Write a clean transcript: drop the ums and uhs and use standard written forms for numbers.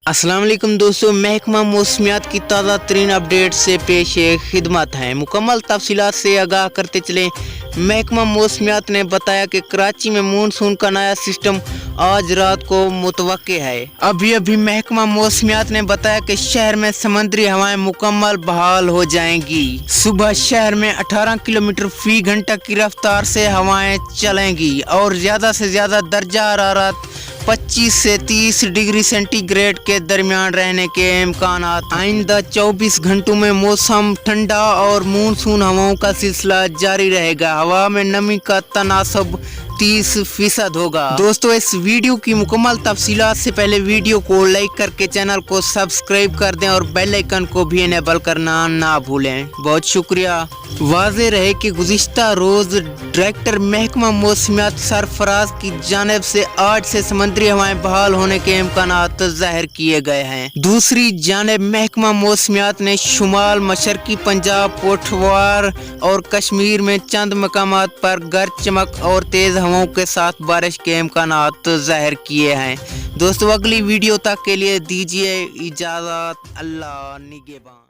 अस्सलाम वालेकुम दोस्तों, महकमा मौसमियात की ताज़ा तरीन अपडेट से पेश खिदमत हैं। मुकम्मल तफसीलात से आगाह करते चले। महकमा मौसमियात ने बताया कि कराची में मानसून का नया सिस्टम आज रात को मुतवक्के है। अभी महकमा मौसमियात ने बताया कि शहर में समुद्री हवाएं मुकम्मल बहाल हो जाएंगी। सुबह शहर में 18 किलोमीटर फी घंटा की रफ्तार से हवाएं चलेंगी और ज़्यादा से ज़्यादा दर्जा हरारत 25 से 30 डिग्री सेंटीग्रेड के दरमियान रहने के इम्कान। आइंदा 24 घंटों में मौसम ठंडा और मानसून हवाओं का सिलसिला जारी रहेगा। हवा में नमी का तनासब 30% होगा। दोस्तों, इस वीडियो की मुकम्मल तफसीलात से पहले वीडियो को लाइक करके चैनल को सब्सक्राइब कर दें और बेल आइकन को भी इनेबल करना ना भूलें। बहुत शुक्रिया। वाज़ेह रहे कि गुज़िश्ता रोज़ डायरेक्टर महकमा मौसमियात सरफराज की जानिब से आज से समुद्री हवाएं बहाल होने के इम्कानात ज़ाहिर किए गए हैं। दूसरी जानिब महकमा मौसमियात ने शुमाल मशरकी पंजाब, पोठवार और कश्मीर में चंद मकामात पर गरज चमक और तेज़ हवाओं के साथ बारिश के इम्कानात ज़ाहिर किए हैं। दोस्तों, अगली वीडियो तक के लिए दीजिए इजाज़त। अल्लाह निगहबान।